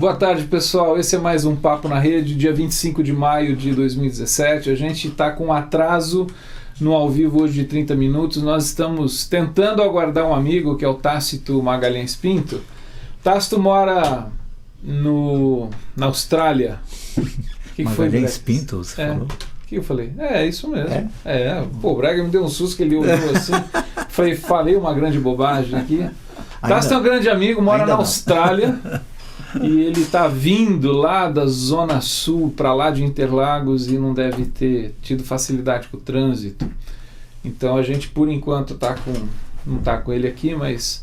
Boa tarde, pessoal. Esse é mais um Papo na Rede, dia 25 de maio de 2017. A gente está com um atraso no ao vivo hoje de 30 minutos. Nós estamos tentando aguardar um amigo, que é o Tácito Magalhães Pinto. Tácito mora na Austrália. Que Magalhães Pinto, você falou? O que eu falei? É isso mesmo. Pô, o Braga me deu um susto que ele olhou assim. Falei uma grande bobagem aqui. Tácito é um grande amigo, mora na Austrália. E ele está vindo lá da Zona Sul para lá de Interlagos e não deve ter tido facilidade com o trânsito. Então a gente, por enquanto, não está com ele aqui, mas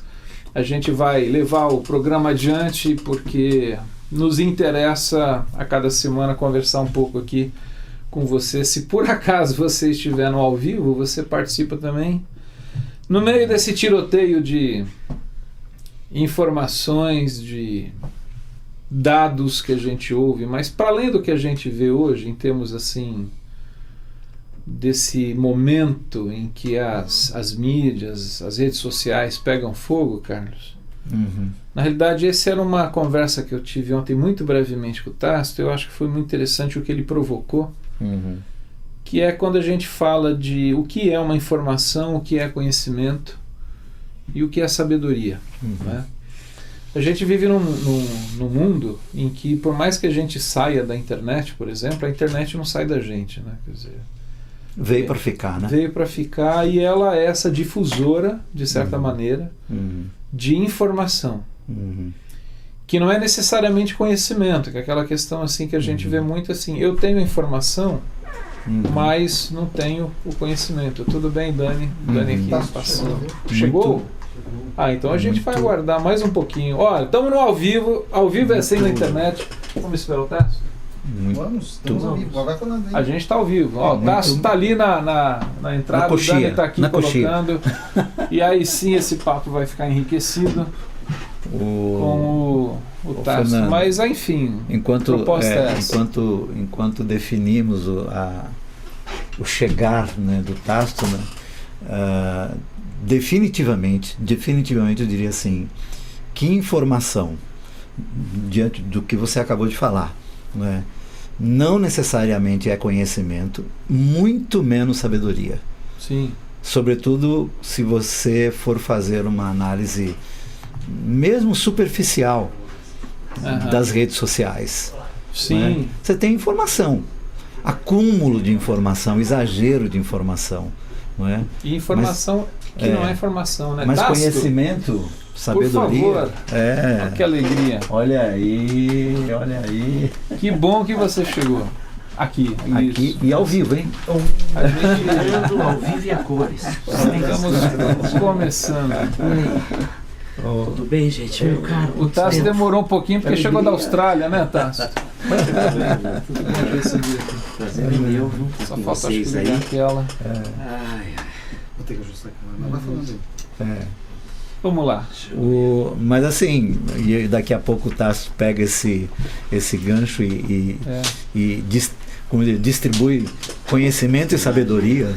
a gente vai levar o programa adiante porque nos interessa a cada semana conversar um pouco aqui com você. Se por acaso você estiver no ao vivo, você participa também. No meio desse tiroteio de informações, de dados que a gente ouve, mas para além do que a gente vê hoje, em termos assim, desse momento em que as mídias, as redes sociais pegam fogo, Carlos, na realidade essa era uma conversa que eu tive ontem muito brevemente com o Tácito. Eu acho que foi muito interessante o que ele provocou, que é quando a gente fala de o que é uma informação, o que é conhecimento e o que é sabedoria, né? A gente vive num mundo em que, por mais que a gente saia da internet, por exemplo, a internet não sai da gente, né? Quer dizer, veio para ficar, né? Veio para ficar, e ela é essa difusora, de certa maneira, de informação, que não é necessariamente conhecimento, que é aquela questão assim que a gente vê muito assim: eu tenho informação, mas não tenho o conhecimento. Tudo bem, Dani? Dani aqui passando. Chegou? Então a gente vai aguardar mais um pouquinho. Olha, estamos no ao vivo é assim na internet. Vamos esperar o Tácito? Estamos ao vivo. Vai falando aí. A gente está ao vivo. O Tácito está ali na entrada, o Dani está aqui colocando. E aí sim esse papo vai ficar enriquecido com o Tácito. Fernando, mas enfim, a proposta é essa. Enquanto definimos o chegar, né, do Tácito, né, definitivamente eu diria assim, que informação, diante do que você acabou de falar, né, não necessariamente é conhecimento, muito menos sabedoria. Sim. Sobretudo se você for fazer uma análise mesmo superficial das redes sociais. Sim. Né? Você tem informação, acúmulo de informação, exagero de informação, não é? E informação que não é informação, né? Mas Tácito, conhecimento, sabedoria. Por favor. Que alegria. Olha aí. Que bom que você chegou. Aqui e ao vivo, hein? A gente ao vivo e a cores. Estamos começando. Tudo bem, gente? Meu caro. O Tácito demorou um pouquinho porque chegou da Austrália, né, Tácito? Tudo bem receber aqui. Prazer é meu, só falta ligar aquela. Vou ter que ajustar aqui, mas vai falando aí. Vamos lá. Mas assim, daqui a pouco o Tácito pega esse gancho e distribui conhecimento e sabedoria.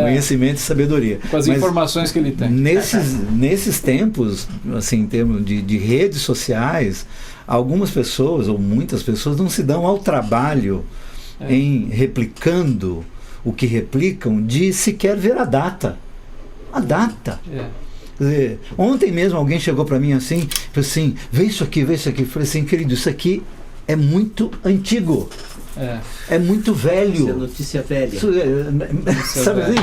Conhecimento e sabedoria. Com as informações que ele tem. Nesses tempos, assim, em termos de redes sociais, algumas pessoas, ou muitas pessoas, não se dão ao trabalho em replicando o que replicam, de sequer ver a data. Quer dizer, ontem mesmo alguém chegou para mim assim, falou assim: vê isso aqui. Eu falei assim: querido, isso aqui é muito antigo. É muito velho. Isso é notícia velha. Sabe assim?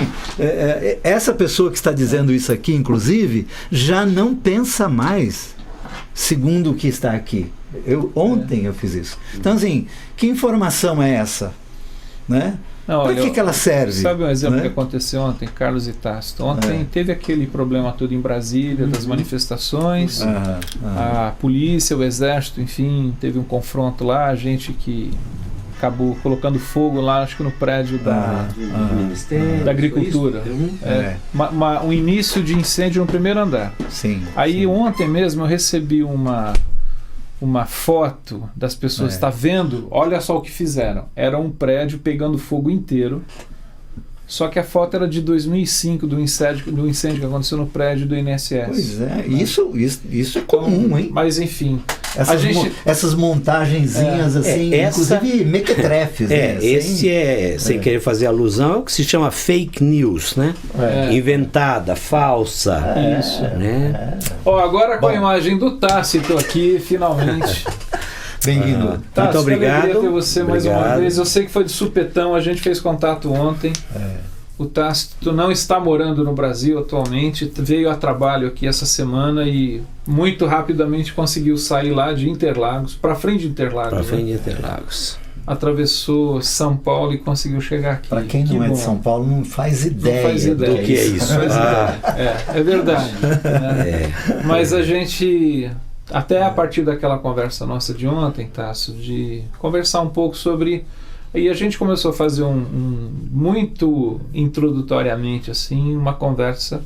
Essa pessoa que está dizendo isso aqui, inclusive, já não pensa mais segundo o que está aqui. Ontem eu fiz isso. Então, assim, que informação é essa? Né? Para que ela serve? Sabe um exemplo que aconteceu ontem, Carlos e Tácito? Ontem teve aquele problema todo em Brasília, das manifestações, a polícia, o exército, enfim, teve um confronto lá, a gente que acabou colocando fogo lá, acho que no prédio da agricultura. Um início de incêndio no primeiro andar. Sim. Aí ontem mesmo eu recebi uma foto das pessoas, está vendo? Olha só o que fizeram. Era um prédio pegando fogo inteiro. Só que a foto era de 2005, do incêndio que aconteceu no prédio do INSS. Pois é, né? Isso é comum, hein? Mas enfim, essas montagenzinhas assim, inclusive mequetrefes. Sem querer fazer alusão, é o que se chama fake news, né? Inventada, falsa. Isso. Né? Agora com a imagem do Tácito aqui, finalmente. Bem-vindo. Muito obrigado. Alegria ter você mais uma vez. Eu sei que foi de supetão, a gente fez contato ontem. O Tácito não está morando no Brasil atualmente, veio a trabalho aqui essa semana e muito rapidamente conseguiu sair lá de Interlagos, para frente de Interlagos. Para frente de Interlagos. Atravessou São Paulo e conseguiu chegar aqui. Para quem não é de São Paulo, não faz ideia do que é isso. É verdade. Né? Mas a gente, até a partir daquela conversa nossa de ontem, Tássio, de conversar um pouco sobre... E a gente começou a fazer muito introdutoriamente assim, uma conversa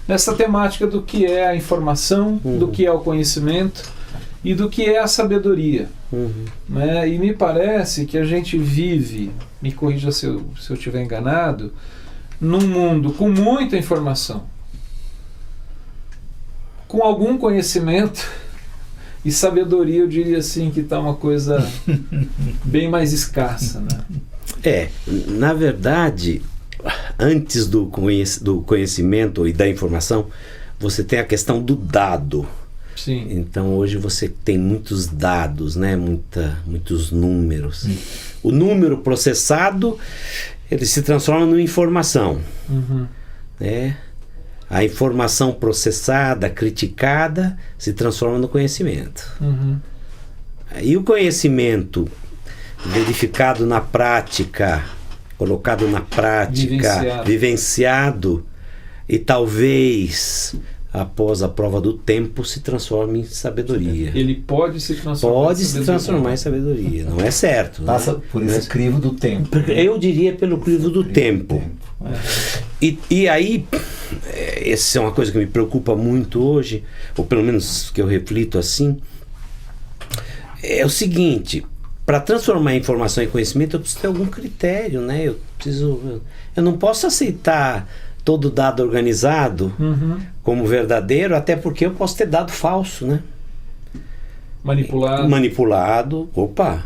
nessa temática do que é a informação, do que é o conhecimento e do que é a sabedoria. Né? E me parece que a gente vive, me corrija se eu estiver enganado, num mundo com muita informação, com algum conhecimento e sabedoria, eu diria assim, que está uma coisa bem mais escassa, né? Na verdade, antes do conhecimento e da informação, você tem a questão do dado. Sim. Então hoje você tem muitos dados, né? Muitos números. O número processado, ele se transforma numa informação. Né? A informação processada, criticada, se transforma no conhecimento. E o conhecimento verificado na prática, colocado na prática, vivenciado, e talvez após a prova do tempo se transforma em sabedoria. Ele pode se transformar em sabedoria. Não é certo. Passa por esse crivo do tempo. Eu diria pelo crivo do tempo. E aí, essa é uma coisa que me preocupa muito hoje, ou pelo menos que eu reflito assim, é o seguinte: para transformar informação em conhecimento eu preciso ter algum critério, né? Eu não posso aceitar todo dado organizado como verdadeiro, até porque eu posso ter dado falso, né? Manipulado. Opa!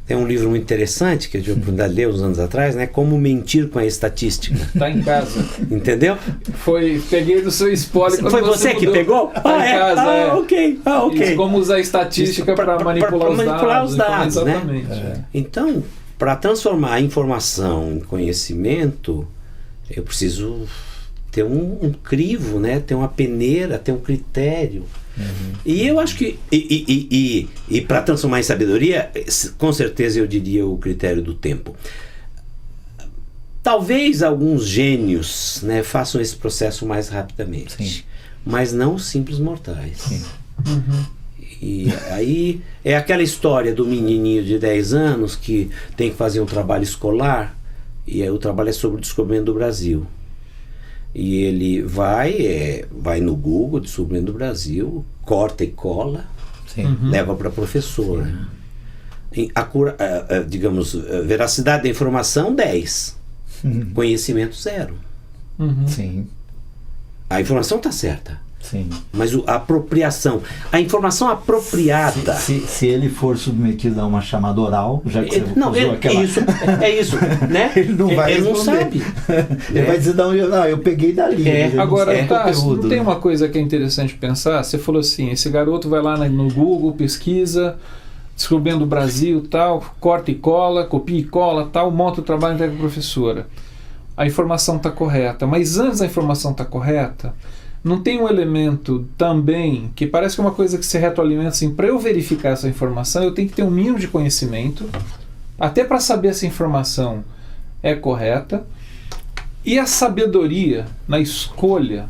Tem um livro muito interessante que eu tive a oportunidade de ler uns anos atrás, né? Como mentir com a estatística. Está em casa. Entendeu? Peguei do seu spoiler. Foi você que pegou? Está em casa, ok. Isso, como usar a estatística para manipular os dados. Exatamente. Né? Então, para transformar a informação em conhecimento, eu preciso ter um crivo, né? Ter uma peneira, ter um critério. E eu acho que e para transformar em sabedoria, com certeza eu diria o critério do tempo. Talvez alguns gênios, né, façam esse processo mais rapidamente, mas não os simples mortais. E aí é aquela história do menininho de 10 anos que tem que fazer um trabalho escolar, e aí o trabalho é sobre o descobrimento do Brasil. E ele vai no Google, Descobrindo o Brasil, corta e cola, leva para a professora. Digamos, veracidade da informação, 10. Conhecimento, 0. A informação está certa. Mas a apropriação, a informação apropriada. Se ele for submetido a uma chamada oral, já que você usou aquela... É isso, né? Ele não vai ele não sabe. Ele vai dizer, não, eu peguei dali. Agora, não tem uma coisa que é interessante pensar? Você falou assim, esse garoto vai lá no Google, pesquisa, Descobrindo o Brasil, tal, corta e cola, copia e cola, tal, monta o trabalho e entrega para a professora. A informação está correta, mas antes da informação estar correta, não tem um elemento também que parece que é uma coisa que se retroalimenta assim, para eu verificar essa informação eu tenho que ter um mínimo de conhecimento, até para saber se a informação é correta, e a sabedoria na escolha.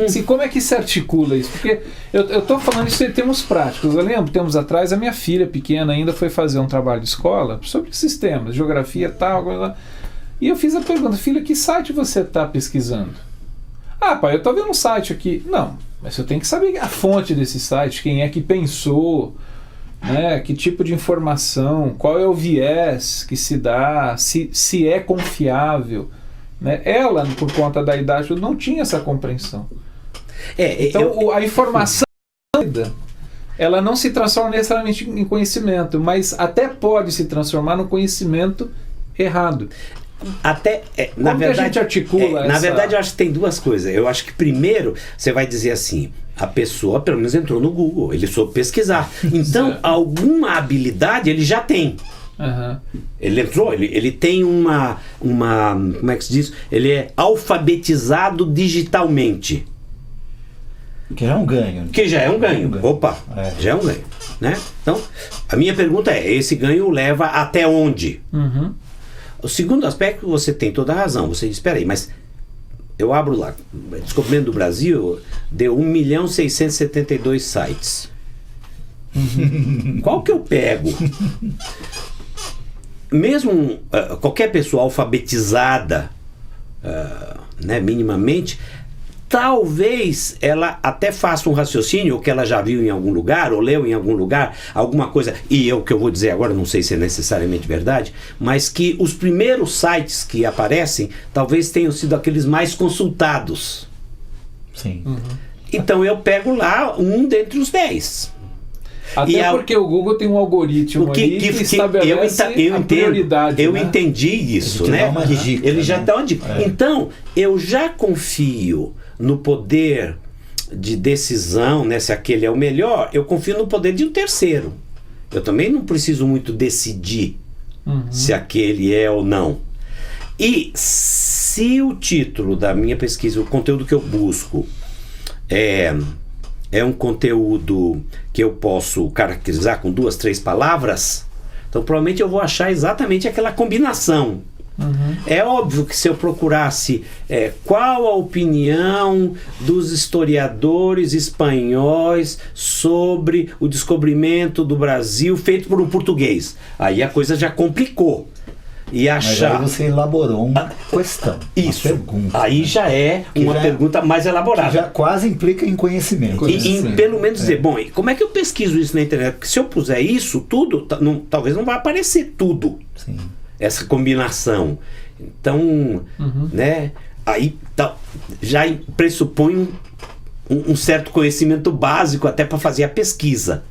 Assim, como é que se articula isso? Porque eu estou falando isso em termos práticos. Eu lembro, tempos atrás, a minha filha pequena ainda foi fazer um trabalho de escola sobre sistemas, geografia, tal, e eu fiz a pergunta: filha, que site você está pesquisando? Ah, pai, eu estou vendo um site aqui. Não, mas eu tenho que saber a fonte desse site, quem é que pensou, né, que tipo de informação, qual é o viés que se dá, se é confiável. Né? Ela, por conta da idade, não tinha essa compreensão. Então, a informação ela não se transforma necessariamente em conhecimento, mas até pode se transformar no conhecimento errado. Até, na Como verdade, que a gente articula na essa... verdade, eu acho que tem duas coisas. Eu acho que primeiro você vai dizer assim, a pessoa pelo menos entrou no Google, ele soube pesquisar. Então, alguma habilidade ele já tem. Uhum. Ele entrou, ele tem uma. Como é que se diz? Ele é alfabetizado digitalmente. Que já é um ganho. Que já é um ganho. Opa, já é um ganho. Né? Então, a minha pergunta é: esse ganho leva até onde? Uhum. O segundo aspecto, você tem toda a razão. Você diz, espera aí, mas eu abro lá. Descobrimento do Brasil deu 1.672 sites. Qual que eu pego? Mesmo qualquer pessoa alfabetizada, né, minimamente, talvez ela até faça um raciocínio, ou que ela já viu em algum lugar, ou leu em algum lugar, alguma coisa, e o que eu vou dizer agora, não sei se é necessariamente verdade, mas que os primeiros sites que aparecem, talvez tenham sido aqueles mais consultados. Sim. Uhum. Então eu pego lá um dentre os 10. Até porque o Google tem um algoritmo que estabelece a prioridade. Eu né? entendi isso, Ele né? dá uma dica, ele já né? dá uma dica. Então, eu já confio no poder de decisão, né? Se aquele é o melhor, eu confio no poder de um terceiro. Eu também não preciso muito decidir se aquele é ou não. E se o título da minha pesquisa, o conteúdo que eu busco é um conteúdo que eu posso caracterizar com 2, 3 palavras, então provavelmente eu vou achar exatamente aquela combinação. É óbvio que se eu procurasse qual a opinião dos historiadores espanhóis sobre o descobrimento do Brasil feito por um português, aí a coisa já complicou. E achar... Mas aí você elaborou uma questão. Isso. Uma pergunta. Aí já é uma pergunta mais elaborada. Que já quase implica em conhecimento. E pelo menos dizer, bom, e como é que eu pesquiso isso na internet? Porque se eu puser isso tudo, talvez não vai aparecer tudo. Sim. Essa combinação. Então, né? Aí já pressupõe um certo conhecimento básico até para fazer a pesquisa.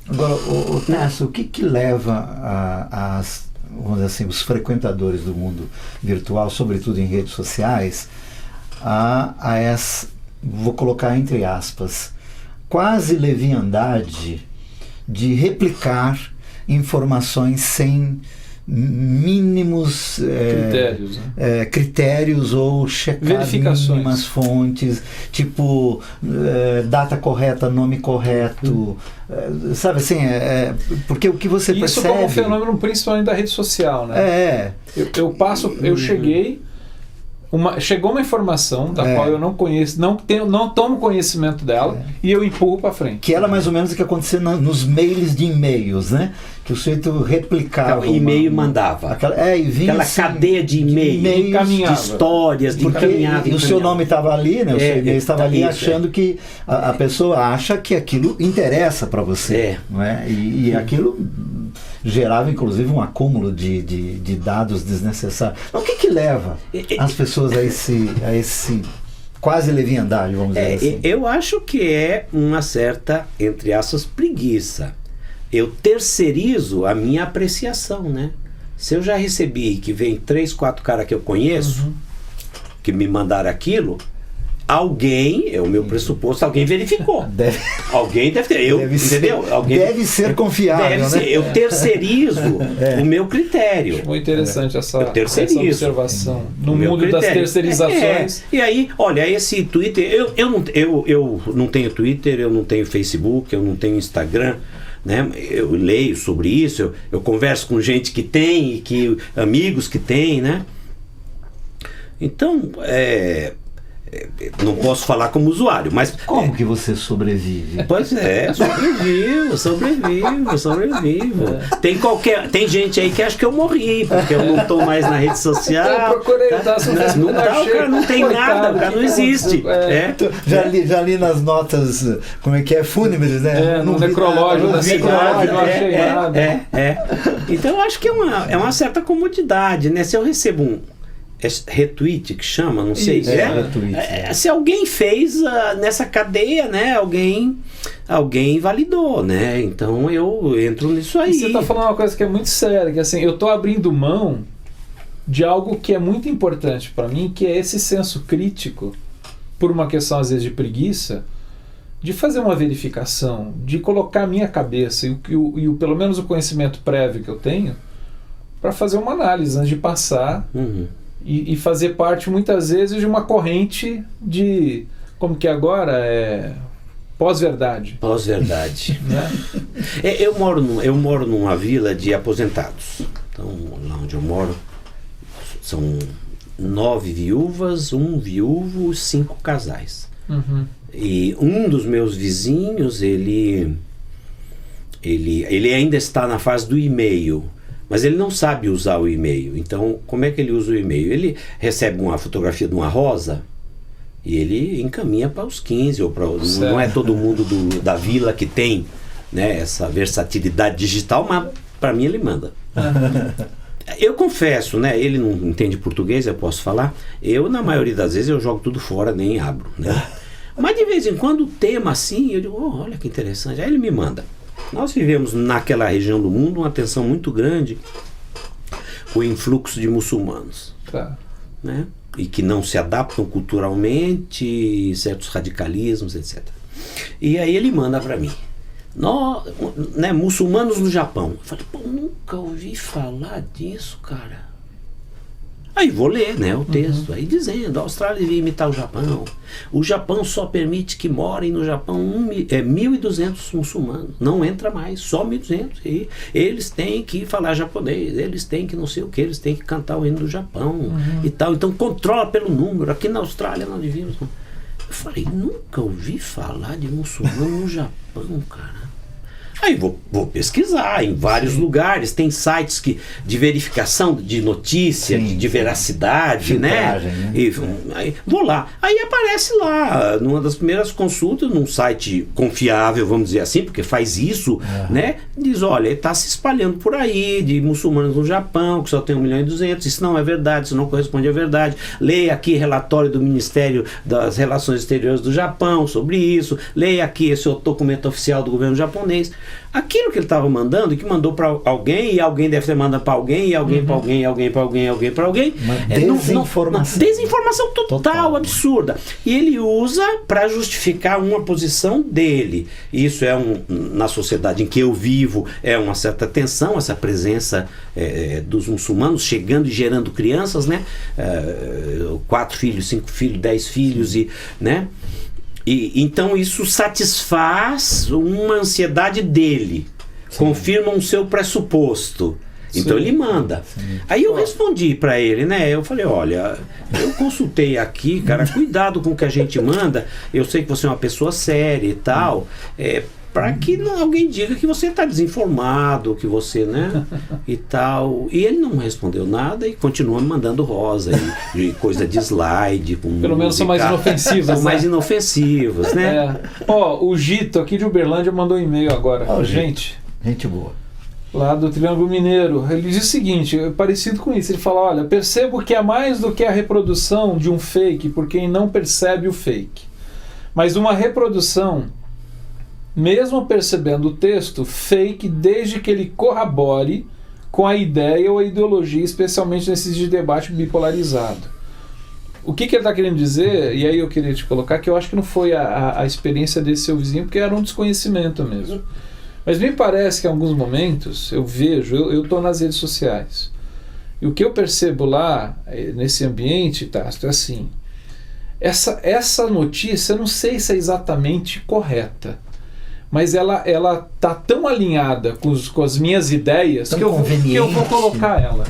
Agora, Tasso, o que leva vamos dizer assim, os frequentadores do mundo virtual, sobretudo em redes sociais, a essa, vou colocar entre aspas, quase leviandade de replicar informações sem mínimos critérios, né? Critérios ou checar mínimas fontes, tipo data correta, nome correto, sabe assim, porque o que você isso percebe... Isso como um fenômeno principalmente da rede social, né? Eu cheguei... chegou uma informação da qual eu não conheço, não tomo conhecimento dela e eu empurro para frente. Que era mais ou menos o que acontecia nos mails de e-mails, né? Que o sujeito replicava. O e-mail mandava. Aquela assim, cadeia de e-mails, de histórias, de encaminhava. E o seu nome estava ali, né? O seu e-mail estava ali achando que a pessoa acha que aquilo interessa para você. Não é? E aquilo gerava inclusive um acúmulo de dados desnecessários. Então, o que leva as pessoas a esse quase leviandade, vamos dizer assim? Eu acho que é uma certa, entre aspas, preguiça. Eu terceirizo a minha apreciação, né? Se eu já recebi que vem 3, 4 caras que eu conheço, que me mandaram aquilo, alguém, é o meu pressuposto, alguém verificou. Alguém deve ter, entendeu? Alguém deve ser confiável, deve né? ser. Eu terceirizo o meu critério. Muito interessante essa observação. No mundo das terceirizações. E aí, olha, esse Twitter, eu não tenho Twitter, eu não tenho Facebook, eu não tenho Instagram, né? Eu leio sobre isso, eu converso com gente que tem, amigos que tem, né? Então, não posso falar como usuário, mas... Como que você sobrevive? Pois sobrevivo. Tem gente aí que acha que eu morri, porque eu não estou mais na rede social. Eu procurei o cara não tem nada, o cara não existe. Já li nas notas, como é que é, fúnebres, né? No necrológio da cidade, não achei nada. Então eu acho que é uma certa comodidade, né? Se eu recebo retweet que chama, não sei. Isso, retweet. Se alguém fez nessa cadeia, né? Alguém validou, né? Então eu entro nisso aí. E você está falando uma coisa que é muito séria, que assim, eu estou abrindo mão de algo que é muito importante para mim, que é esse senso crítico, por uma questão às vezes de preguiça, de fazer uma verificação, de colocar a minha cabeça e pelo menos o conhecimento prévio que eu tenho, para fazer uma análise antes de passar e fazer parte muitas vezes de uma corrente de, como que agora é, pós-verdade. Pós-verdade. Né? Eu moro numa vila de aposentados. Então, lá onde eu moro, são 9 viúvas, 1 viúvo, 5 casais. E um dos meus vizinhos, ele ainda está na fase do e-mail, mas ele não sabe usar o e-mail. Então, como é que ele usa o e-mail? Ele recebe uma fotografia de uma rosa e ele encaminha para os 15 ou para não é todo mundo da vila que tem, né, essa versatilidade digital, mas para mim ele manda. Eu confesso, né, ele não entende português, eu posso falar. Eu, na maioria das vezes, eu jogo tudo fora, nem abro, né? Mas de vez em quando o tema assim, eu digo, olha que interessante. Aí ele me manda. Nós vivemos naquela região do mundo uma tensão muito grande com o influxo de muçulmanos, né? E que não se adaptam culturalmente, certos radicalismos, etc. E aí ele manda para mim, né, muçulmanos no Japão. Eu falei, pô, nunca ouvi falar disso, cara. Aí vou ler, né, o texto, aí dizendo, a Austrália devia imitar o Japão só permite que morem no Japão 1.200 muçulmanos, não entra mais, só 1.200, e eles têm que falar japonês, eles têm que não sei o que, eles têm que cantar o hino do Japão e tal, então controla pelo número, aqui na Austrália não devíamos. Eu falei, nunca ouvi falar de muçulmano no Japão, cara. Aí vou pesquisar em vários lugares, tem sites de verificação de notícia, de veracidade, né? E, aí, vou lá. Aí aparece lá, numa das primeiras consultas, num site confiável, vamos dizer assim, porque faz isso, né? Diz, olha, está se espalhando por aí, de muçulmanos no Japão, que só tem 1.200.000, isso não é verdade, isso não corresponde à verdade. Leia aqui relatório do Ministério das Relações Exteriores do Japão sobre isso, leia aqui esse documento oficial do governo japonês. Aquilo que ele estava mandando, que mandou para alguém, e alguém deve ter mandado para alguém, e alguém para alguém, alguém para alguém, alguém para alguém. Desinformação. Desinformação total, absurda. E ele usa para justificar uma posição dele. Isso é na sociedade em que eu vivo, é uma certa tensão, essa presença dos muçulmanos chegando e gerando crianças, né? 4 filhos, 5 filhos, 10 filhos, e, né? E então isso satisfaz uma ansiedade dele, confirma um seu pressuposto. Então ele manda. Aí eu respondi para ele, né? Eu falei, olha, eu consultei aqui, cara, cuidado com o que a gente manda. Eu sei que você é uma pessoa séria e tal, para que alguém diga que você está desinformado, que você, né, e tal. E ele não respondeu nada e continua me mandando rosa e coisa de slide. Com pelo menos são mais inofensivos. São mais inofensivos, né? O Gito, aqui de Uberlândia, mandou um e-mail agora. Gente boa. Lá do Triângulo Mineiro. Ele diz o seguinte, parecido com isso. Ele fala, olha, percebo que é mais do que a reprodução de um fake por quem não percebe o fake. Mas uma reprodução, mesmo percebendo o texto, fake desde que ele corrobore com a ideia ou a ideologia, especialmente nesses de debate bipolarizado. O que ele está querendo dizer, e aí eu queria te colocar, que eu acho que não foi a experiência desse seu vizinho, porque era um desconhecimento mesmo. Mas me parece que em alguns momentos eu vejo, eu estou nas redes sociais, e o que eu percebo lá, nesse ambiente, Tasto, é assim, essa notícia, eu não sei se é exatamente correta, mas ela tá tão alinhada com as minhas ideias que eu vou colocar ela.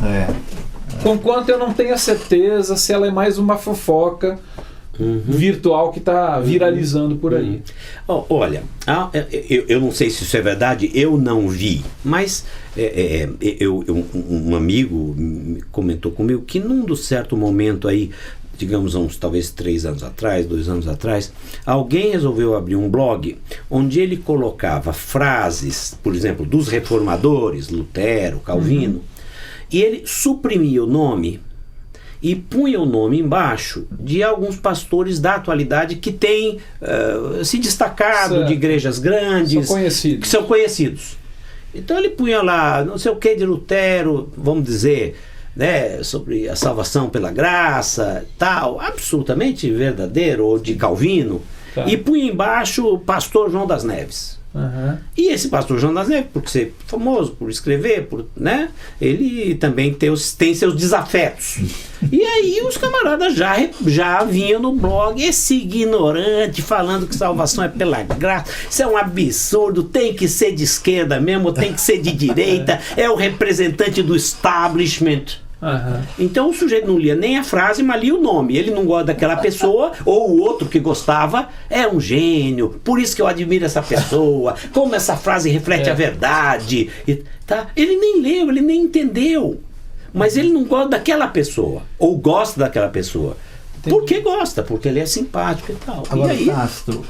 Conquanto eu não tenha certeza se ela é mais uma fofoca virtual que está viralizando por aí. Olha, eu não sei se isso é verdade, eu não vi, mas um amigo comentou comigo que num certo momento aí, digamos talvez 3 anos atrás, 2 anos atrás, alguém resolveu abrir um blog onde ele colocava frases, por exemplo, dos reformadores, Lutero, Calvino, e ele suprimia o nome e punha o nome embaixo de alguns pastores da atualidade que têm se destacado Certo. de igrejas grandes, São conhecidos. que são conhecidos. Então ele punha lá, não sei o que de Lutero, vamos dizer, né, sobre a salvação pela graça, tal, absolutamente verdadeiro, ou de Calvino, Tá. e punha embaixo o pastor João das Neves. Aham. E esse pastor João das Neves, por ser famoso, por escrever, né, ele também tem seus desafetos. E aí os camaradas já vinham no blog, esse ignorante falando que salvação é pela graça, isso é um absurdo, tem que ser de esquerda mesmo, tem que ser de direita, é o representante do establishment. Aham. Então o sujeito não lia nem a frase, mas lia o nome. Ele não gosta daquela pessoa, ou o outro que gostava é um gênio, por isso que eu admiro essa pessoa, como essa frase reflete a verdade. Tá? Ele nem leu, ele nem entendeu. Mas ele não gosta daquela pessoa, ou gosta daquela pessoa. Entendi. Por que gosta? Porque ele é simpático e tal. Agora, E aí, Castro,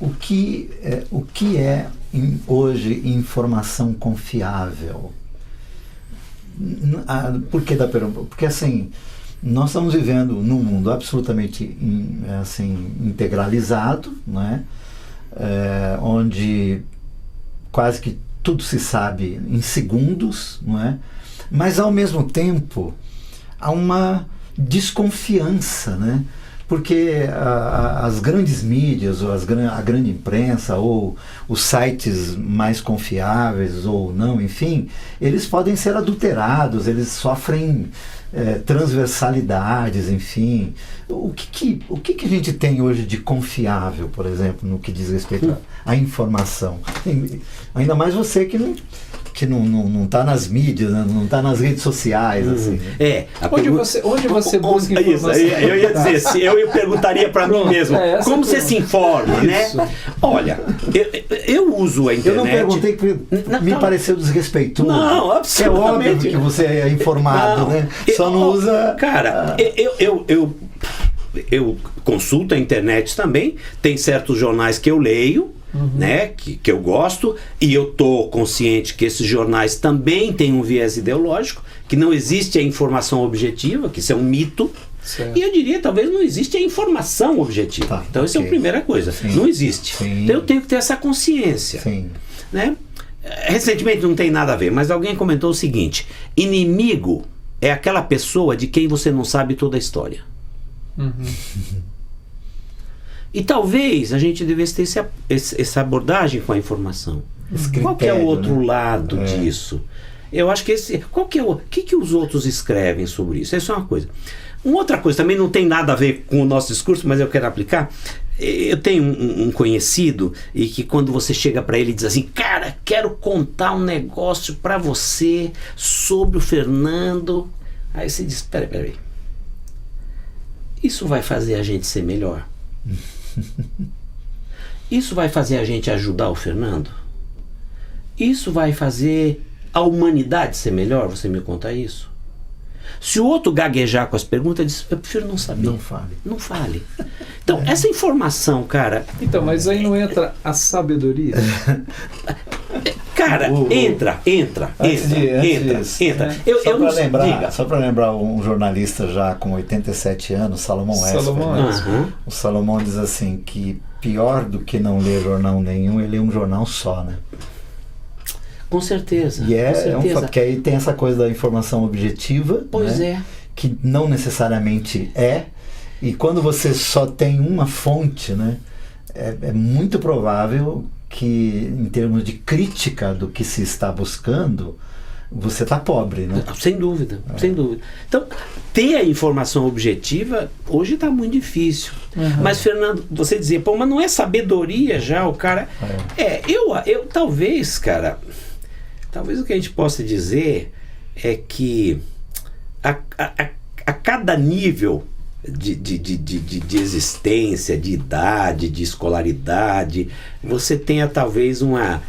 o que é hoje informação confiável? Por que da pergunta? Porque assim, nós estamos vivendo num mundo absolutamente assim, integralizado, né? Onde quase que tudo se sabe em segundos, não é? Mas ao mesmo tempo há uma desconfiança, né? Porque as grandes mídias, ou a grande imprensa, ou os sites mais confiáveis ou não, enfim, eles podem ser adulterados, eles sofrem transversalidades, enfim. O que a gente tem hoje de confiável, por exemplo, no que diz respeito à informação? Ainda mais você que não está nas mídias, né? Não está nas redes sociais. Assim. Onde você busca informação? Isso, eu ia dizer assim, eu perguntaria para mim mesmo, como você se informa, Isso. né? Olha, eu uso a internet. Eu não perguntei porque me pareceu desrespeitoso. Não, absolutamente. É óbvio que você é informado, né? Só não usa... Cara, eu consulto a internet também, tem certos jornais que eu leio, né, que eu gosto, e eu tô consciente que esses jornais também têm um viés ideológico, que não existe a informação objetiva, que isso é um mito. Certo. E eu diria, talvez não existe a informação objetiva. Tá, então essa é a primeira coisa. Sim. Não existe. Sim. Então eu tenho que ter essa consciência. Sim. Né? Recentemente não tem nada a ver, mas alguém comentou o seguinte: inimigo é aquela pessoa de quem você não sabe toda a história. E talvez a gente devesse ter essa abordagem com a informação. Qual que é o outro lado disso? Eu acho que o que os outros escrevem sobre isso? Essa é uma coisa. Uma outra coisa, também não tem nada a ver com o nosso discurso, mas eu quero aplicar. Eu tenho um conhecido e que quando você chega para ele e diz assim: cara, quero contar um negócio para você sobre o Fernando. Aí você diz: peraí. Isso vai fazer a gente ser melhor? Isso vai fazer a gente ajudar o Fernando? Isso vai fazer a humanidade ser melhor? Você me conta isso? Se o outro gaguejar com as perguntas, ele diz: eu prefiro não saber. Não fale. Não fale. Então, essa informação, cara... Então, mas aí não entra a sabedoria? Cara, entra. Só para lembrar um jornalista já com 87 anos, Salomão Esper. Uhum. O Salomão diz assim que pior do que não ler jornal nenhum é ler um jornal só, né? Com certeza. E com certeza. porque aí tem essa coisa da informação objetiva, Pois né? Que não necessariamente é. E quando você só tem uma fonte, né? É muito provável que, em termos de crítica do que se está buscando, você está pobre, né? Sem dúvida, sem dúvida. Então, ter a informação objetiva hoje está muito difícil. Mas, Fernando, você dizia, pô, mas não é sabedoria já o cara... Eu talvez, cara, talvez o que a gente possa dizer é que a cada nível de existência, de idade, de escolaridade, você tenha talvez uma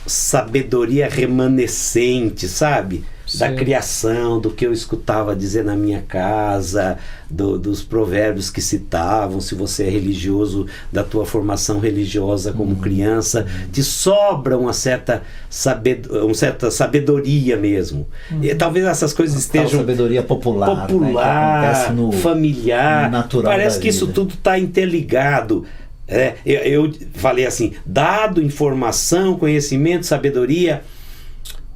sabedoria remanescente, sabe? da Sim. criação, do que eu escutava dizer na minha casa, dos provérbios que citavam, se você é religioso, da tua formação religiosa como criança, te sobra uma certa sabedoria mesmo. E talvez essas coisas estejam... sabedoria popular, né, que acontece no familiar, natural parece da que isso vida. tudo está interligado. Eu falei assim, dado, informação, conhecimento, sabedoria.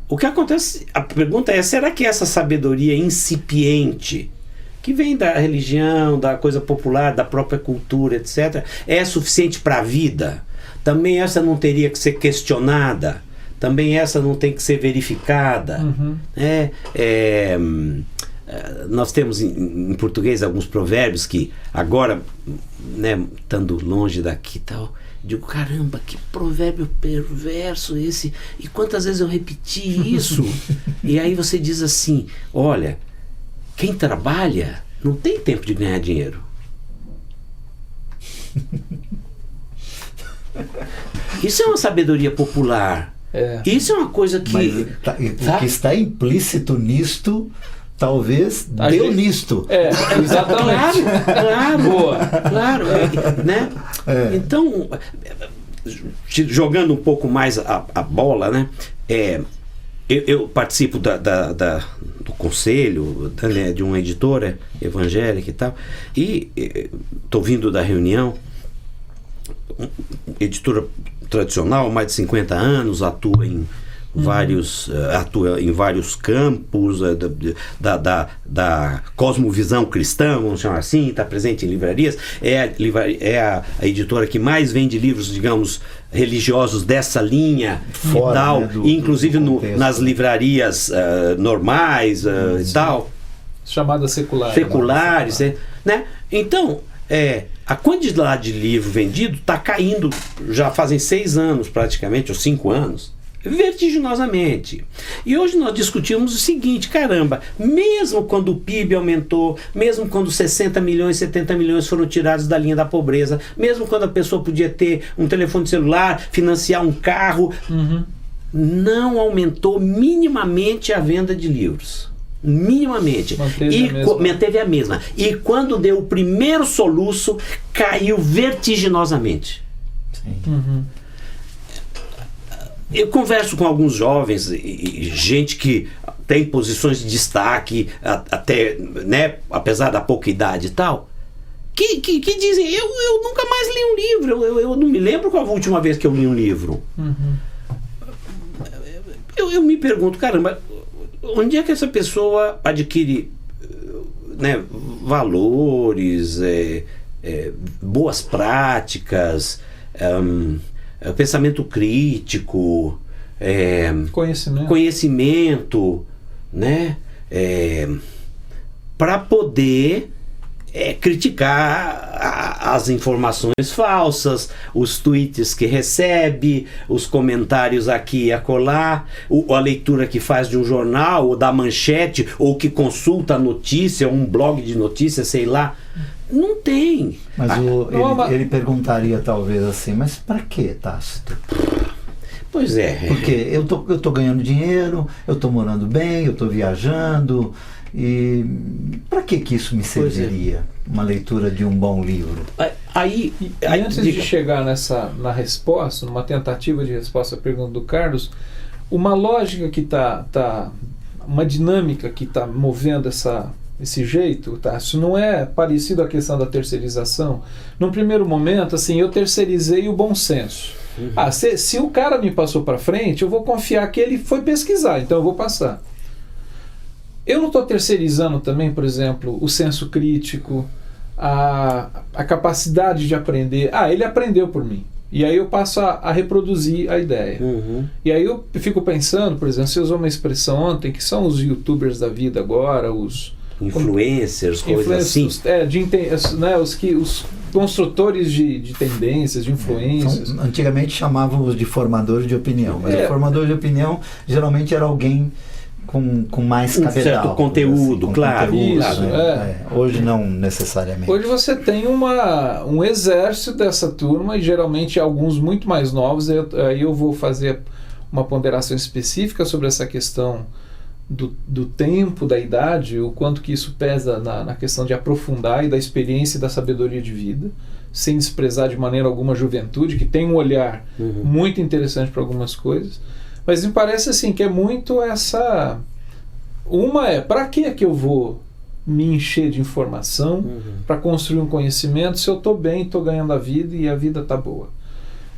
O que acontece, a pergunta é, será que essa sabedoria incipiente, que vem da religião, da coisa popular, da própria cultura, etc., é suficiente para a vida? Também essa não teria que ser questionada? Também essa não tem que ser verificada? Uhum. Nós temos em português alguns provérbios que agora, né, estando longe daqui e tal, digo, caramba, que provérbio perverso esse, e quantas vezes eu repeti isso? E aí você diz assim, olha, quem trabalha não tem tempo de ganhar dinheiro. Isso é uma sabedoria popular. Isso é uma coisa que... Mas o que está implícito nisto, talvez deu nisto. Exatamente. Claro, Boa. Claro, né? Então, jogando um pouco mais a bola, né? Eu participo do conselho, né, de uma editora evangélica e tal, e estou vindo da reunião, editora tradicional, mais de 50 anos, atua em vários campos da cosmovisão cristã, vamos chamar assim, está presente em livrarias, é a editora que mais vende livros, digamos, religiosos dessa linha Fora, e tal, né, inclusive do contexto, nas livrarias normais e tal, Chamadas seculares. seculares, né? Então, a quantidade de livro vendido está caindo, já fazem 6 anos praticamente, ou 5 anos, vertiginosamente. E hoje nós discutimos o seguinte, caramba, mesmo quando o PIB aumentou, mesmo quando 60 milhões, 70 milhões foram tirados da linha da pobreza, mesmo quando a pessoa podia ter um telefone celular, financiar um carro, não aumentou minimamente a venda de livros. Minimamente. Manteve a mesma. E quando deu o primeiro soluço, caiu vertiginosamente. Sim. Eu converso com alguns jovens e gente que tem posições de destaque, até, né, apesar da pouca idade e tal, que dizem, eu nunca mais li um livro, eu não me lembro qual a última vez que eu li um livro. Eu me pergunto, caramba, onde é que essa pessoa adquire, né, valores, boas práticas, pensamento crítico, conhecimento, né, para poder criticar as informações falsas, os tweets que recebe, os comentários aqui e acolá, a leitura que faz de um jornal, ou da manchete, ou que consulta a notícia, um blog de notícias, sei lá. Não tem. Mas ele perguntaria talvez assim, mas para que, Tácito? Pois é. Porque eu tô ganhando dinheiro, eu tô morando bem, eu tô viajando, e para que isso me serviria? Uma leitura de um bom livro. E antes de chegar na resposta, numa tentativa de resposta à pergunta do Carlos, uma lógica que uma dinâmica que está movendo esse jeito, tá? Isso não é parecido à questão da terceirização. Num primeiro momento, assim, eu terceirizei o bom senso. Se o cara me passou para frente, eu vou confiar que ele foi pesquisar, então eu vou passar. Eu não estou terceirizando também, por exemplo, o senso crítico, a capacidade de aprender. Ele aprendeu por mim. E aí eu passo a reproduzir a ideia. E aí eu fico pensando, por exemplo, você usou uma expressão ontem, que são os youtubers da vida agora, os influencers, coisas assim. Os construtores de tendências, de influências. Antigamente chamávamos de formadores de opinião, mas o formador de opinião geralmente era alguém com mais cabedal. Certo conteúdo, assim, claro. Hoje não necessariamente. Hoje você tem um exército dessa turma, e geralmente alguns muito mais novos. Aí eu vou fazer uma ponderação específica sobre essa questão do tempo, da idade, o quanto que isso pesa na questão de aprofundar e da experiência e da sabedoria de vida, sem desprezar de maneira alguma a juventude, que tem um olhar muito interessante para algumas coisas. Mas me parece assim que é muito essa... para que eu vou me encher de informação para construir um conhecimento se eu estou bem, estou ganhando a vida e a vida está boa?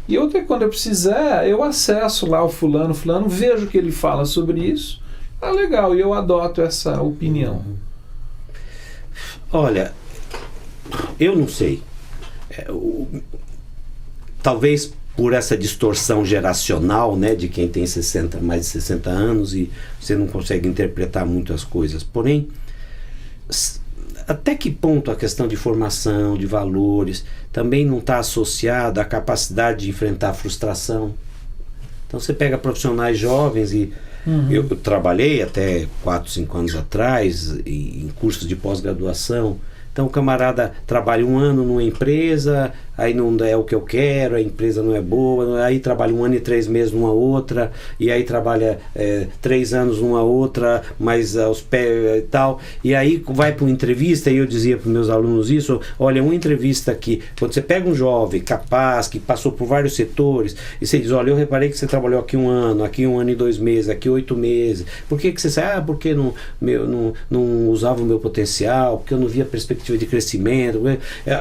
E outra é quando eu precisar, eu acesso lá o fulano, vejo o que ele fala sobre isso, legal, e eu adoto essa opinião. Olha, eu não sei. Talvez por essa distorção geracional, né, de quem tem mais de 60 anos e você não consegue interpretar muito as coisas. Porém, até que ponto a questão de formação, de valores, também não está associada à capacidade de enfrentar a frustração? Então você pega profissionais jovens e eu trabalhei até 4, 5 anos atrás em cursos de pós-graduação. Então o camarada trabalha 1 ano numa empresa, aí não é o que eu quero, a empresa não é boa, aí trabalha 1 ano e 3 meses numa outra, e aí trabalha 3 anos numa outra, mas aos pés e tal, e aí vai para uma entrevista, e eu dizia para os meus alunos isso, olha, uma entrevista aqui, quando você pega um jovem capaz, que passou por vários setores, e você diz, olha, eu reparei que você trabalhou aqui 1 ano, aqui 1 ano e 2 meses, aqui 8 meses, por que você sai? Porque não usava o meu potencial, porque eu não via perspectiva de crescimento.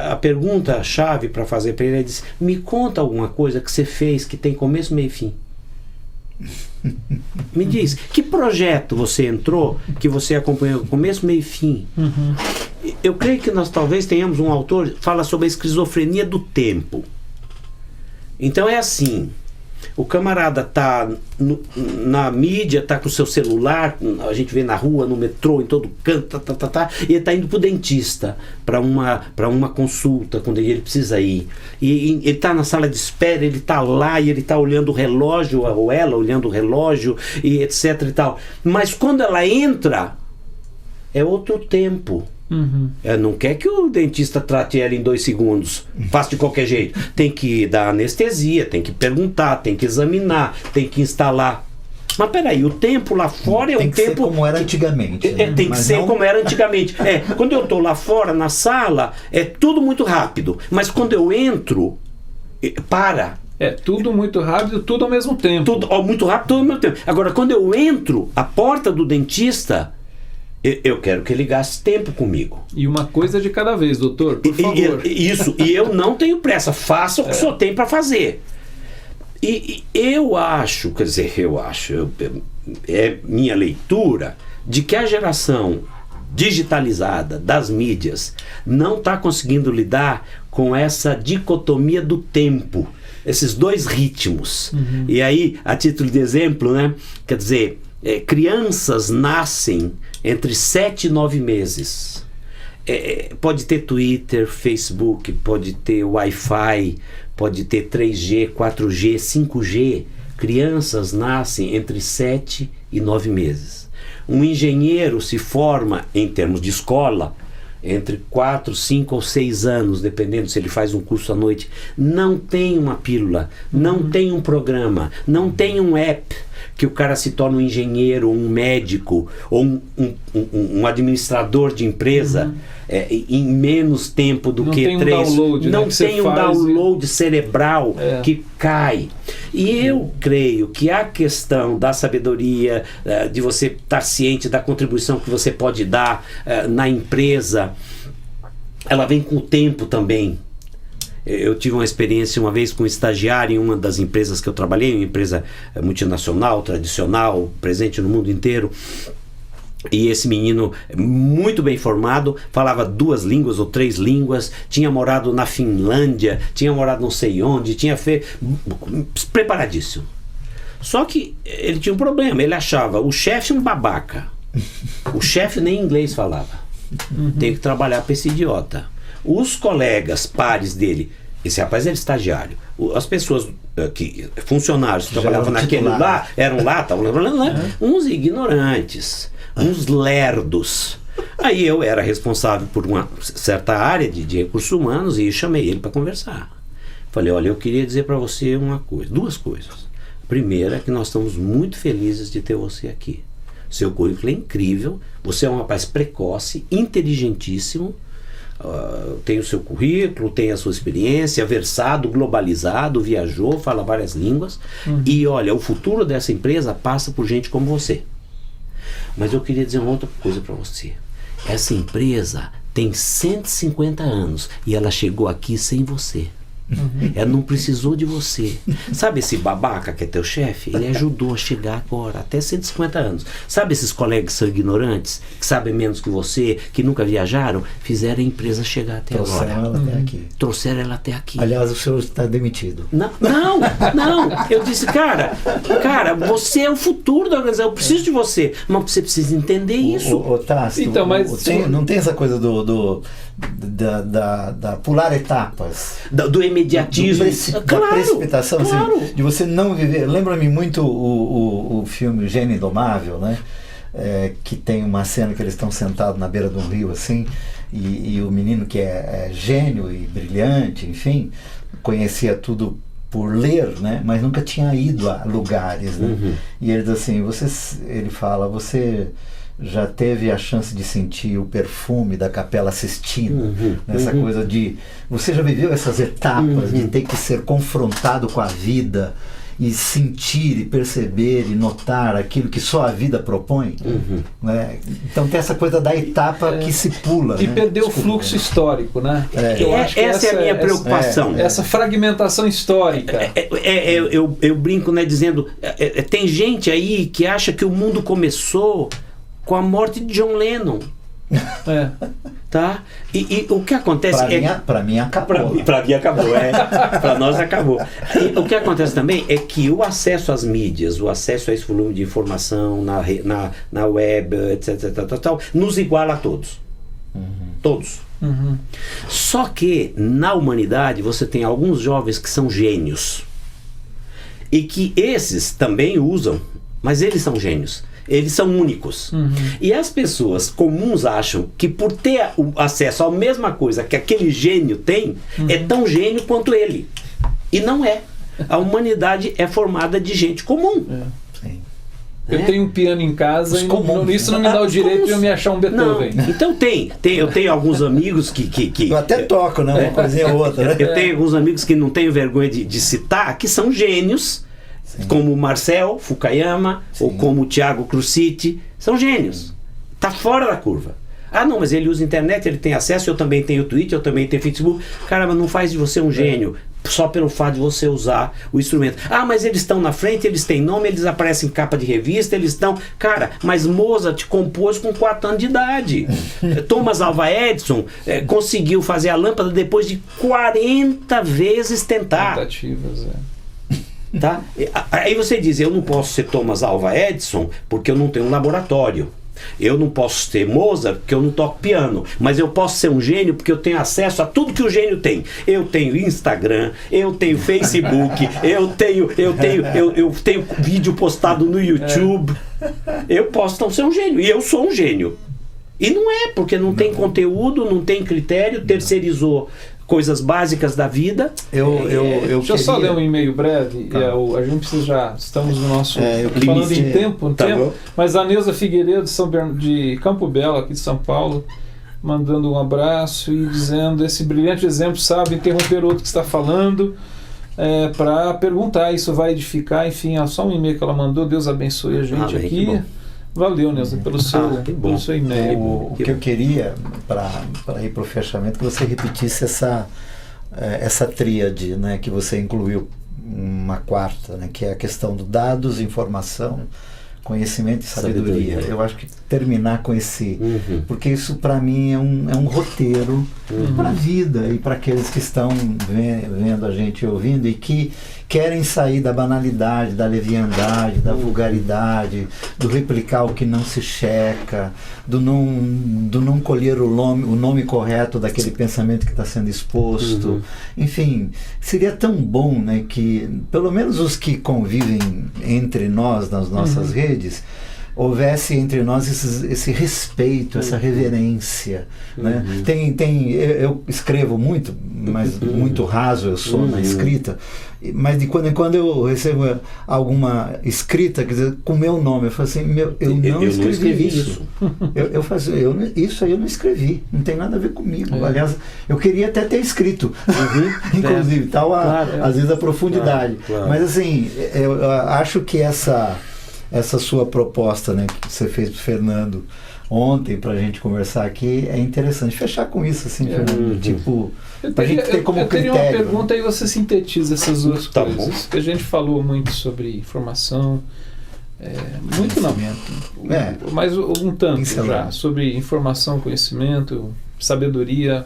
A pergunta-chave para fazer para ele é dizer, me conta alguma coisa que você fez que tem começo, meio e fim. Me diz, que projeto você entrou que você acompanhou começo, meio e fim? Eu creio que nós talvez tenhamos um autor que fala sobre a esquizofrenia do tempo. Então é assim, o camarada tá na mídia, tá com o seu celular, a gente vê na rua, no metrô, em todo canto, e ele tá indo pro dentista para uma consulta, quando ele precisa ir. E ele tá na sala de espera, ele tá lá e ele tá olhando o relógio, ou ela olhando o relógio, e etc e tal. Mas quando ela entra, é outro tempo. Não quer que o dentista trate ela em 2 segundos, faça de qualquer jeito. Tem que dar anestesia, tem que perguntar, tem que examinar, tem que instalar. Mas peraí, o tempo lá fora é um tempo... Tem que ser como era antigamente. Tem que ser como era antigamente. Quando eu estou lá fora, na sala, é tudo muito rápido. Mas quando eu entro, para. Tudo muito rápido, tudo ao mesmo tempo. Tudo muito rápido, tudo ao mesmo tempo. Agora, quando eu entro, a porta do dentista... Eu quero que ele gaste tempo comigo. E uma coisa de cada vez, doutor, por favor. Isso, e eu não tenho pressa. Faça o que o senhor tem para fazer. E eu acho, é minha leitura, de que a geração digitalizada das mídias não está conseguindo lidar com essa dicotomia do tempo, esses 2 ritmos. E aí, a título de exemplo, né, quer dizer, crianças nascem entre 7 e 9 meses. Pode ter Twitter, Facebook, pode ter Wi-Fi, pode ter 3G, 4G, 5G. Crianças nascem entre 7 e 9 meses. Um engenheiro se forma, em termos de escola, entre 4, 5 ou 6 anos, dependendo se ele faz um curso à noite. Não tem uma pílula, não tem um programa, não tem um app que o cara se torne um engenheiro, um médico ou um administrador de empresa em menos tempo do que 3. Não tem um download cerebral que cai. E eu creio que a questão da sabedoria, de você estar ciente da contribuição que você pode dar na empresa, ela vem com o tempo também. Eu tive uma experiência uma vez com um estagiário em uma das empresas que eu trabalhei, uma empresa multinacional, tradicional, presente no mundo inteiro. E esse menino, muito bem formado, falava 2 línguas ou 3 línguas, tinha morado na Finlândia, tinha morado não sei onde, tinha feito... preparadíssimo. Só que ele tinha um problema, ele achava o chefe um babaca. O chefe nem inglês falava. Tem que trabalhar para esse idiota. Os colegas, pares dele, esse rapaz era estagiário, as pessoas funcionários que trabalhavam naquele lá, eram lá, estavam uns ignorantes, uns lerdos. Aí eu era responsável por uma certa área de recursos humanos e chamei ele para conversar. Falei, olha, eu queria dizer para você 2 coisas. A primeira é que nós estamos muito felizes de ter você aqui. Seu currículo é incrível, você é um rapaz precoce, inteligentíssimo, tem o seu currículo, tem a sua experiência, versado, globalizado, viajou, fala várias línguas, e olha, o futuro dessa empresa passa por gente como você. Mas eu queria dizer uma outra coisa para você. Essa empresa tem 150 anos e ela chegou aqui sem você. Ela não precisou de você. Sabe esse babaca que é teu chefe? Ele ajudou a chegar agora, até 150 anos. Sabe esses colegas que são ignorantes, que sabem menos que você, que nunca viajaram? Fizeram a empresa chegar até agora. Trouxeram ela até aqui. Trouxeram ela até aqui. Aliás, o senhor está demitido. Não. Eu disse, cara, você é o futuro da organização. Eu preciso de você. Mas você precisa entender isso. Tássio, Então, mas não tem essa coisa da pular etapas. Do imediatismo. Da precipitação, claro. Assim, de você não viver. Lembra-me muito o filme Gênio Indomável, né? Que tem uma cena que eles estão sentados na beira de um rio assim, e o menino que é gênio e brilhante, enfim, conhecia tudo por ler, né? Mas nunca tinha ido a lugares, né? E ele diz assim, ele fala, você já teve a chance de sentir o perfume da Capela Sistina, essa coisa de... Você já viveu essas etapas de ter que ser confrontado com a vida e sentir e perceber e notar aquilo que só a vida propõe? Né? Então tem essa coisa da etapa que se pula. E né? perdeu o fluxo histórico, né? Eu acho que essa é a minha preocupação. Essa fragmentação histórica. Eu brinco, né, dizendo, tem gente aí que acha que o mundo começou com a morte de John Lennon. Tá? E o que acontece para mim acabou. Para mim acabou, para nós acabou. E o que acontece também é que o acesso às mídias, o acesso a esse volume de informação na web, etc, nos iguala a todos. Todos. Só que na humanidade você tem alguns jovens que são gênios e que esses também usam, mas eles são gênios. Eles são únicos. E as pessoas comuns acham que por ter o acesso à mesma coisa que aquele gênio tem, é tão gênio quanto ele. E não é. A humanidade é formada de gente comum. Eu tenho um piano em casa e isso não me dá o direito de eu me achar um Beethoven. Não. Então eu tenho alguns amigos que eu até toco, né? Uma coisinha ou outra, né? Eu tenho alguns amigos que não tenho vergonha de citar, que são gênios. Sim. Como o Marcel Fukuyama, ou como o Thiago Cruciti, são gênios. Está fora da curva. Ah, não, mas ele usa internet, ele tem acesso, eu também tenho Twitter, eu também tenho Facebook. Cara, mas não faz de você um gênio só pelo fato de você usar o instrumento. Ah, mas eles estão na frente, eles têm nome, eles aparecem em capa de revista, eles estão... Cara, mas Mozart compôs com 4 anos de idade. Thomas Alva Edison conseguiu fazer a lâmpada depois de 40 vezes tentar. Tentativas, Tá? Aí você diz, eu não posso ser Thomas Alva Edison porque eu não tenho um laboratório. Eu não posso ser Mozart porque eu não toco piano. Mas eu posso ser um gênio porque eu tenho acesso a tudo que o gênio tem. Eu tenho Instagram, eu tenho Facebook, eu tenho vídeo postado no YouTube. Eu posso então ser um gênio. E eu sou um gênio. E não é, porque não tem conteúdo, não tem critério, terceirizou coisas básicas da vida. Deixa eu só ler um e-mail breve. A gente precisa já... Estamos no nosso... falando em tempo, mas a Neuza Figueiredo de Campo Belo, aqui de São Paulo, mandando um abraço e dizendo, esse brilhante exemplo sabe interromper outro que está falando para perguntar, isso vai edificar, enfim, só um e-mail que ela mandou, Deus abençoe a gente aqui. Valeu, Neuza, pelo seu e-mail. O que eu queria, para ir para o fechamento, que você repetisse essa tríade, né, que você incluiu uma quarta, né, que é a questão do dados, informação, conhecimento e sabedoria. Eu acho que terminar com esse... Porque isso para mim é um roteiro para a vida e para aqueles que estão vendo a gente ouvindo e que querem sair da banalidade, da leviandade, da vulgaridade, do replicar o que não se checa, do não colher o nome correto daquele pensamento que está sendo exposto. Enfim, seria tão bom, né, que pelo menos os que convivem entre nós, nas nossas redes, houvesse entre nós esse respeito, essa reverência, né? Eu escrevo muito, mas muito raso eu sou na escrita, mas de quando em quando eu recebo alguma escrita, quer dizer, com meu nome, eu falo assim, eu não escrevi isso. Eu faço, isso aí eu não escrevi, não tem nada a ver comigo. Aliás, eu queria até ter escrito, inclusive, tal às vezes a profundidade. Claro. Mas assim, eu acho que essa sua proposta, né, que você fez para o Fernando ontem para a gente conversar aqui, é interessante. Fechar com isso, assim, Fernando, tipo, para a gente ter como critério. Eu teria uma pergunta, aí você sintetiza essas duas coisas. Que a gente falou muito sobre informação, muito não, mas um tanto já, sobre informação, conhecimento, sabedoria,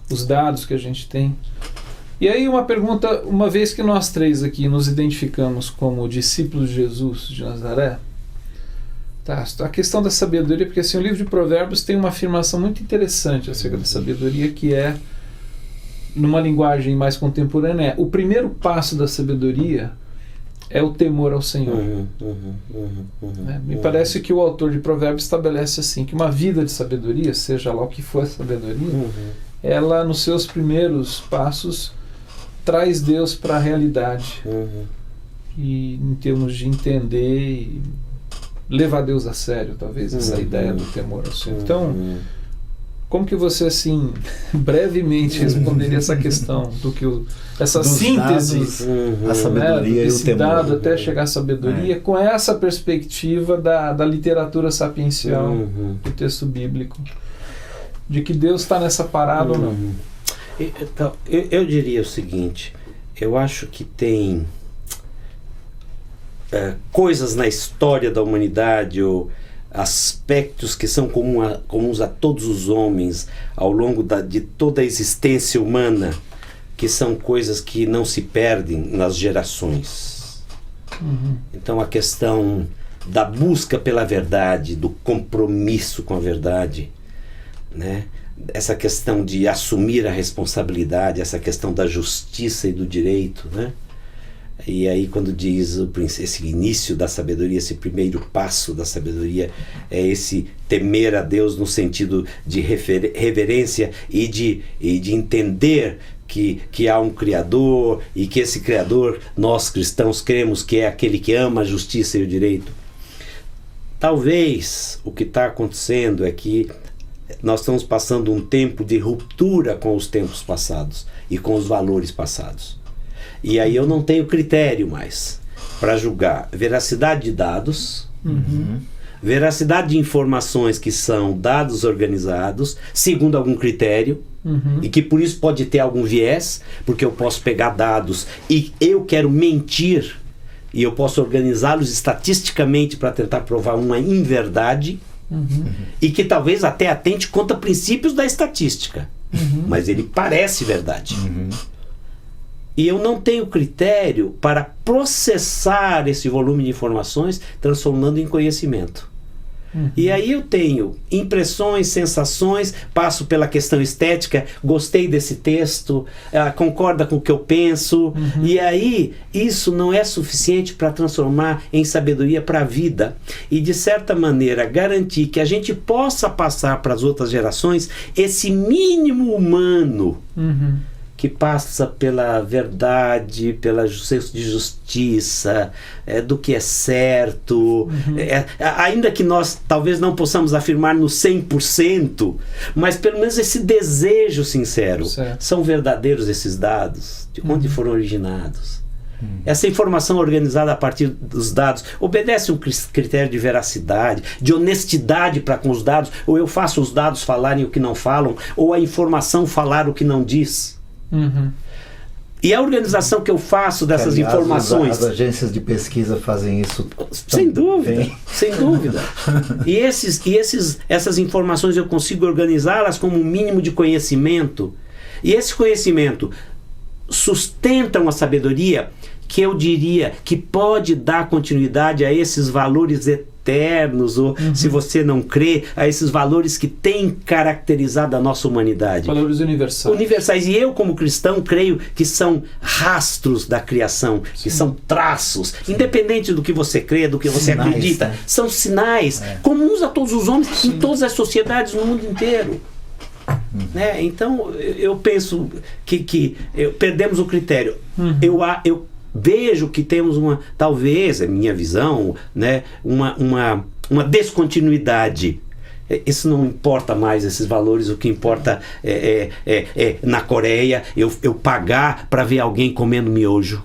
os dados que a gente tem. E aí uma pergunta, uma vez que nós três aqui nos identificamos como discípulos de Jesus de Nazaré, a questão da sabedoria, porque assim, o livro de Provérbios tem uma afirmação muito interessante acerca da sabedoria, que é, numa linguagem mais contemporânea, o primeiro passo da sabedoria é o temor ao Senhor. Me parece que o autor de Provérbios estabelece assim, que uma vida de sabedoria, seja lá o que for a sabedoria, ela nos seus primeiros passos traz Deus para a realidade, e em termos de entender e levar Deus a sério, talvez, essa ideia do temor ao Senhor. Então, como que você, assim, brevemente responderia essa questão do que essa dos síntese dados, a sabedoria e o temor, dado até chegar à sabedoria, com essa perspectiva da literatura sapiencial, do texto bíblico, de que Deus está nessa parada ou não? Então, eu diria o seguinte, eu acho que tem coisas na história da humanidade, ou aspectos que são comuns a todos os homens ao longo de toda a existência humana, que são coisas que não se perdem nas gerações. Então a questão da busca pela verdade, do compromisso com a verdade, né? Essa questão de assumir a responsabilidade, essa questão da justiça e do direito, né? E aí quando diz esse início da sabedoria, esse primeiro passo da sabedoria é esse temer a Deus no sentido de reverência e de entender que há um Criador, e que esse Criador nós cristãos cremos que é aquele que ama a justiça e o direito. Talvez o que está acontecendo é que nós estamos passando um tempo de ruptura com os tempos passados e com os valores passados. E aí eu não tenho critério mais para julgar veracidade de dados, veracidade de informações que são dados organizados segundo algum critério, e que por isso pode ter algum viés, porque eu posso pegar dados e eu quero mentir, e eu posso organizá-los estatisticamente para tentar provar uma inverdade, e que talvez até atente contra princípios da estatística, mas ele parece verdade. E eu não tenho critério para processar esse volume de informações, transformando em conhecimento. E aí eu tenho impressões, sensações, passo pela questão estética, gostei desse texto, concorda com o que eu penso, e aí isso não é suficiente para transformar em sabedoria para a vida, e de certa maneira garantir que a gente possa passar para as outras gerações esse mínimo humano que passa pela verdade, pela senso de justiça, do que é certo, ainda que nós talvez não possamos afirmar no 100%, mas pelo menos esse desejo sincero. Certo. São verdadeiros esses dados? De onde foram originados? Essa informação organizada a partir dos dados obedece um critério de veracidade, de honestidade para com os dados, ou eu faço os dados falarem o que não falam, ou a informação falar o que não diz? E a organização que eu faço dessas aliás, informações, as agências de pesquisa fazem isso sem dúvida, sem dúvida. E essas informações eu consigo organizá-las como um mínimo de conhecimento, e esse conhecimento sustenta uma sabedoria que eu diria que pode dar continuidade a esses valores eternos, ou se você não crê, a esses valores que têm caracterizado a nossa humanidade. Valores universais. Universais. E eu, como cristão, creio que são rastros da criação, que são traços, independente do que você crê, do que você Sinais, acredita, né? são sinais comuns a todos os homens, em todas as sociedades no mundo inteiro. Né? Então, eu penso que perdemos o critério. Eu vejo que temos talvez, é minha visão, né, uma descontinuidade. Isso não importa mais, esses valores. O que importa na Coreia, eu pagar para ver alguém comendo miojo.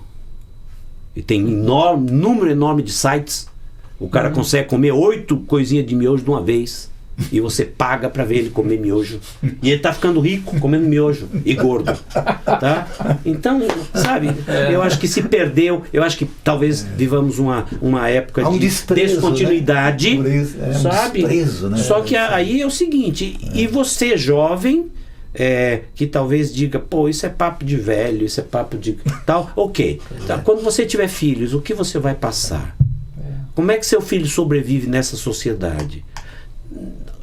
E tem número enorme de sites. O cara consegue comer 8 coisinhas de miojo de uma vez. E você paga para ver ele comer miojo. E ele tá ficando rico comendo miojo e gordo, tá? Então, sabe, eu acho que se perdeu. Eu acho que talvez vivamos uma época de descontinuidade, né? Por isso, sabe? Desprezo, né? Só que aí é o seguinte, e você jovem, que talvez diga, pô, isso é papo de velho, isso é papo de tal, ok. Tá, quando você tiver filhos, o que você vai passar? Como é que seu filho sobrevive nessa sociedade?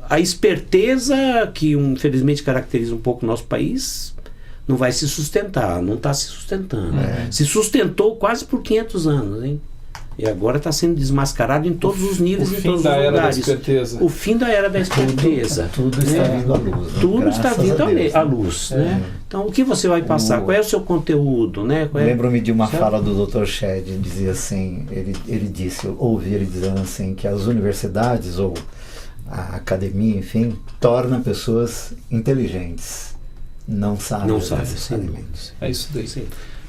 A esperteza que infelizmente caracteriza um pouco o nosso país não vai se sustentar, não está se sustentando. Se sustentou quase por 500 anos, hein? E agora está sendo desmascarado em todos os níveis, em todos os lugares. O fim da era da esperteza. Tudo está vindo à luz. Né? Tudo está vindo Deus, à luz. Né? Então, o que você vai passar? Qual é o seu conteúdo? Né? Lembro-me de uma fala do Dr. Shedd, dizia assim, ele disse, eu ouvi ele dizendo assim, que as universidades ou a academia, enfim, torna pessoas inteligentes, não sábias necessariamente. É isso daí. Sim.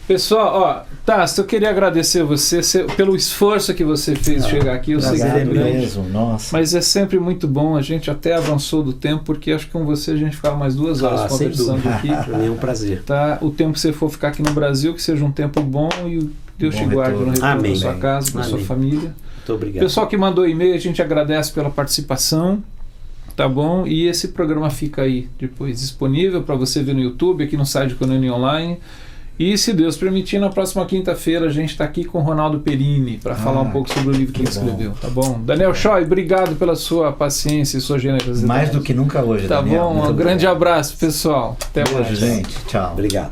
Pessoal, Tasso, eu queria agradecer você pelo esforço que você fez de chegar aqui. Eu sei que é mesmo, nossa. Mas é sempre muito bom. A gente até avançou do tempo, porque acho que com você a gente ficava mais 2 horas conversando aqui. Para mim é um prazer. Tá? O tempo que você for ficar aqui no Brasil, que seja um tempo bom e Deus te guarde no retorno da sua casa, da sua família. Muito obrigado. Pessoal que mandou e-mail, a gente agradece pela participação, tá bom? E esse programa fica aí depois disponível para você ver no YouTube, aqui no site do Koinonia Online. E se Deus permitir, na próxima quinta-feira a gente está aqui com o Ronaldo Perini para falar um pouco sobre o livro que ele escreveu, tá bom? Daniel Choi, obrigado pela sua paciência e sua generosidade. Mais do que nunca hoje, tá Daniel. Bom? Um grande abraço, pessoal. Até mais. Gente. Tchau. Obrigado.